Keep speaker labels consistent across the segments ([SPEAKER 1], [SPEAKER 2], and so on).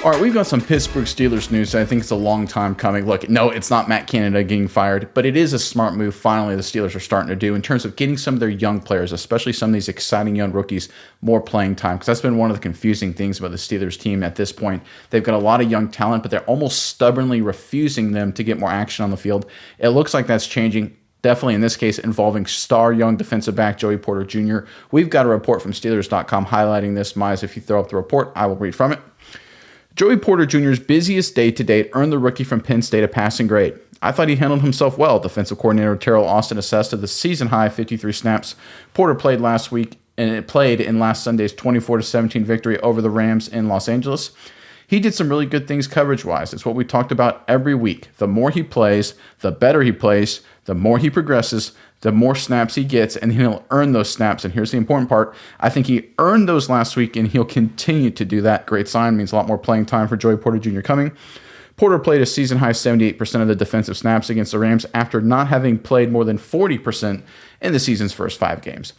[SPEAKER 1] All right, we've got some Pittsburgh Steelers news. I think it's a long time coming. Look, no, it's not Matt Canada getting fired, but it is a smart move finally the Steelers are starting to do in terms of getting some of their young players, especially some of these exciting young rookies, more playing time. Because that's been one of the confusing things about the Steelers team at this point. They've got a lot of young talent, but they're almost stubbornly refusing them to get more action on the field. It looks like that's changing. Definitely in this case involving star young defensive back Joey Porter Jr. We've got a report from Steelers.com highlighting this. Mize, if you throw up the report, I will read from it. Joey Porter Jr.'s busiest day to date earned the rookie from Penn State a passing grade. I thought he handled himself well, defensive coordinator Terrell Austin assessed of the season-high 53 snaps Porter played last week, and it played in last Sunday's 24-17 victory over the Rams in Los Angeles. He did some really good things coverage-wise. It's what we talked about every week. The more he plays, the better he plays, the more he progresses, the more snaps he gets, and he'll earn those snaps. And here's the important part. I think he earned those last week, and he'll continue to do that. Great sign. Means a lot more playing time for Joey Porter Jr. coming. Porter played a season-high 78% of the defensive snaps against the Rams after not having played more than 40% in the season's first 5 games.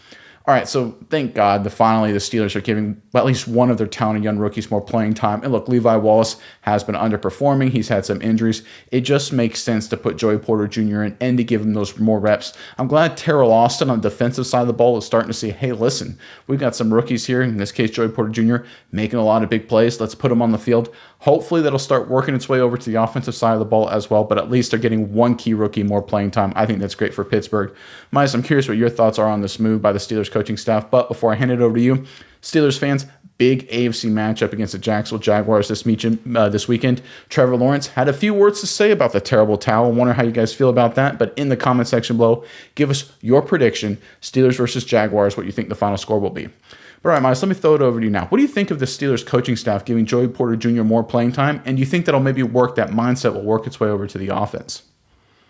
[SPEAKER 1] All right, so thank God that finally the Steelers are giving at least one of their talented young rookies more playing time. And look, Levi Wallace has been underperforming. He's had some injuries. It just makes sense to put Joey Porter Jr. in and to give him those more reps. I'm glad Terrell Austin on the defensive side of the ball is starting to see, hey, listen, we've got some rookies here, in this case Joey Porter Jr., making a lot of big plays. Let's put him on the field. Hopefully that'll start working its way over to the offensive side of the ball as well, but at least they're getting one key rookie more playing time. I think that's great for Pittsburgh. Miles, I'm curious what your thoughts are on this move by the Steelers coaching staff, but before I hand it over to you, Steelers fans, big AFC matchup against the Jacksonville Jaguars this weekend. Trevor Lawrence had a few words to say about the terrible towel. I wonder how you guys feel about that, but in the comment section below, give us your prediction, Steelers versus Jaguars, what you think the final score will be. All right, Miles, let me throw it over to you now. What do you think of the Steelers coaching staff giving Joey Porter Jr. more playing time? And do you think that'll maybe work, that mindset will work its way over to the offense?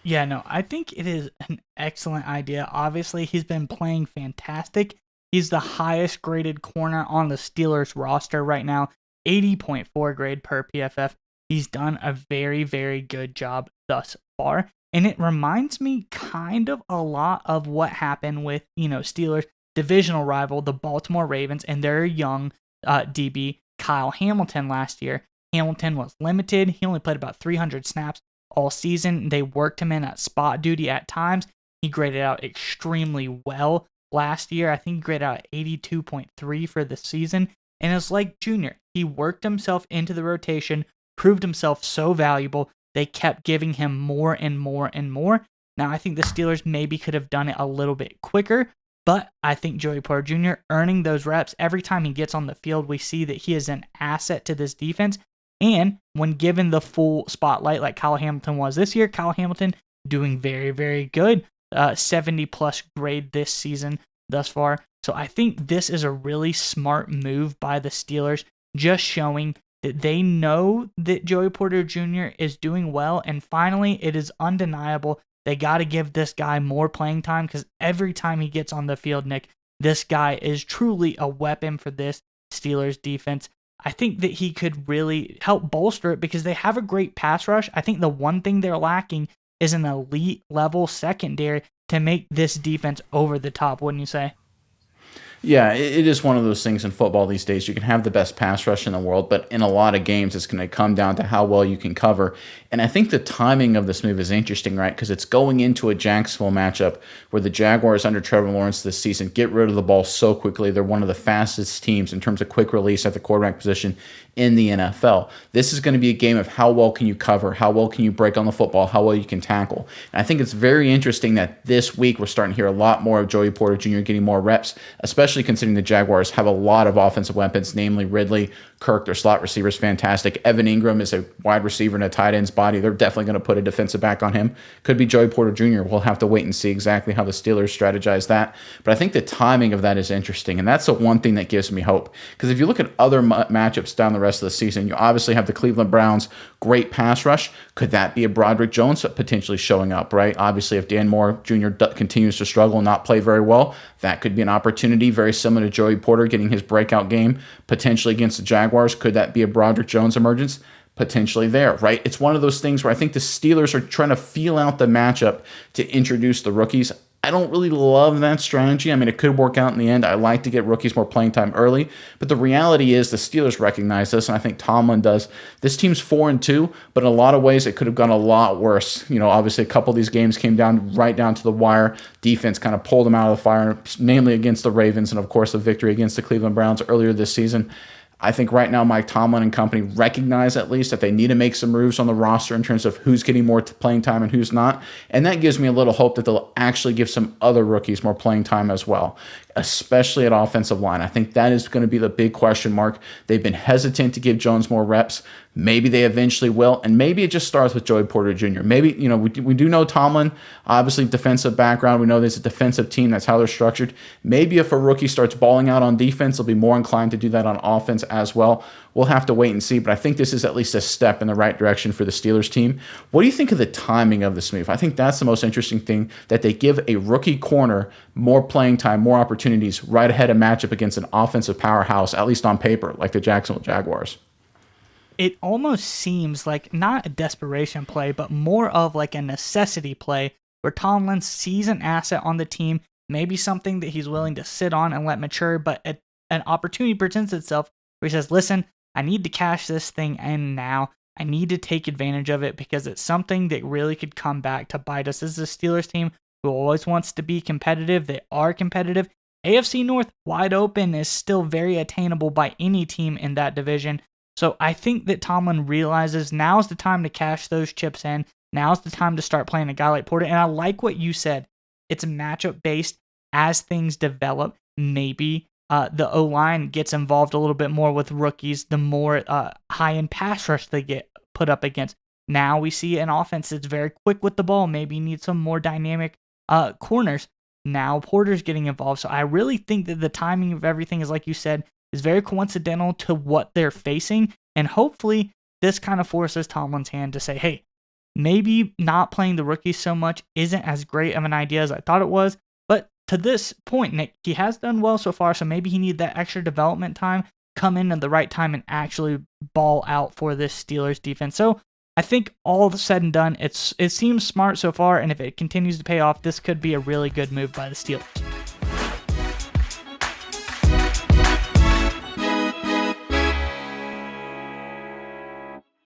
[SPEAKER 2] Yeah, no, I think it is an excellent idea. Obviously, he's been playing fantastic. He's the highest graded corner on the Steelers roster right now, 80.4 grade per PFF. He's done a very, very good job thus far. And it reminds me kind of a lot of what happened with, Steelers divisional rival, the Baltimore Ravens, and their young DB, Kyle Hamilton, last year. Hamilton was limited. He only played about 300 snaps all season. They worked him in at spot duty at times. He graded out extremely well last year. I think he graded out 82.3 for the season. And it's like Junior. He worked himself into the rotation, proved himself so valuable. They kept giving him more and more and more. Now, I think the Steelers maybe could have done it a little bit quicker, but I think Joey Porter Jr. earning those reps, every time he gets on the field, we see that he is an asset to this defense. And when given the full spotlight like Kyle Hamilton was this year, Kyle Hamilton doing very, very good. 70-plus grade this season thus far. So I think this is a really smart move by the Steelers, just showing that they know that Joey Porter Jr. is doing well. And finally, it is undeniable. They got to give this guy more playing time because every time he gets on the field, Nick, this guy is truly a weapon for this Steelers defense. I think that he could really help bolster it because they have a great pass rush. I think the one thing they're lacking is an elite level secondary to make this defense over the top, wouldn't you say?
[SPEAKER 1] Yeah, it is one of those things in football these days. You can have the best pass rush in the world, but in a lot of games, it's going to come down to how well you can cover. And I think the timing of this move is interesting, right? Because it's going into a Jacksonville matchup where the Jaguars under Trevor Lawrence this season get rid of the ball so quickly. They're one of the fastest teams in terms of quick release at the quarterback position in the NFL. This is going to be a game of how well can you cover, how well can you break on the football, how well you can tackle. And I think it's very interesting that this week we're starting to hear a lot more of Joey Porter Jr. getting more reps, especially considering the Jaguars have a lot of offensive weapons, namely Ridley, Kirk, their slot receivers, fantastic. Evan Ingram is a wide receiver in a tight end's body. They're definitely going to put a defensive back on him. Could be Joey Porter Jr. We'll have to wait and see exactly how the Steelers strategize that. But I think the timing of that is interesting, and that's the one thing that gives me hope. Because if you look at other matchups down the rest of the season, you obviously have the Cleveland Browns, great pass rush. Could that be a Broderick Jones potentially showing up, right? Obviously, if Dan Moore Jr. continues to struggle and not play very well, that could be an opportunity very similar to Joey Porter getting his breakout game potentially against the Jaguars. Could that be a Broderick Jones emergence? Potentially there, right? It's one of those things where I think the Steelers are trying to feel out the matchup to introduce the rookies. I don't really love that strategy. I mean, it could work out in the end. I like to get rookies more playing time early, but the reality is the Steelers recognize this, and I think Tomlin does. This team's 4-2, but in a lot of ways it could have gone a lot worse. Obviously a couple of these games came right down to the wire. Defense kind of pulled them out of the fire, namely against the Ravens, and of course the victory against the Cleveland Browns earlier this season. I think right now Mike Tomlin and company recognize at least that they need to make some moves on the roster in terms of who's getting more playing time and who's not. And that gives me a little hope that they'll actually give some other rookies more playing time as well, especially at offensive line. I think that is going to be the big question mark. They've been hesitant to give Jones more reps. Maybe they eventually will, and maybe it just starts with Joey Porter Jr. Maybe, we do know Tomlin, obviously defensive background. We know there's a defensive team. That's how they're structured. Maybe if a rookie starts balling out on defense, they'll be more inclined to do that on offense as well. We'll have to wait and see, but I think this is at least a step in the right direction for the Steelers team. What do you think of the timing of this move? I think that's the most interesting thing, that they give a rookie corner more playing time, more opportunities right ahead of matchup against an offensive powerhouse, at least on paper, like the Jacksonville Jaguars.
[SPEAKER 2] It almost seems like not a desperation play, but more of like a necessity play where Tomlin sees an asset on the team, maybe something that he's willing to sit on and let mature, but an opportunity presents itself where he says, listen, I need to cash this thing in now. I need to take advantage of it because it's something that really could come back to bite us. This is a Steelers team who always wants to be competitive. They are competitive. AFC North, wide open, is still very attainable by any team in that division. So I think that Tomlin realizes now's the time to cash those chips in. Now's the time to start playing a guy like Porter. And I like what you said. It's matchup based as things develop. Maybe the O-line gets involved a little bit more with rookies, the more high-end pass rush they get put up against. Now we see an offense that's very quick with the ball. Maybe need some more dynamic corners. Now Porter's getting involved. So I really think that the timing of everything is, like you said, is very coincidental to what they're facing. And hopefully this kind of forces Tomlin's hand to say, hey, maybe not playing the rookies so much isn't as great of an idea as I thought it was. But to this point, Nick, he has done well so far, so maybe he needs that extra development time, come in at the right time, and actually ball out for this Steelers defense. So I think all said and done, it seems smart so far, and if it continues to pay off, this could be a really good move by the Steelers.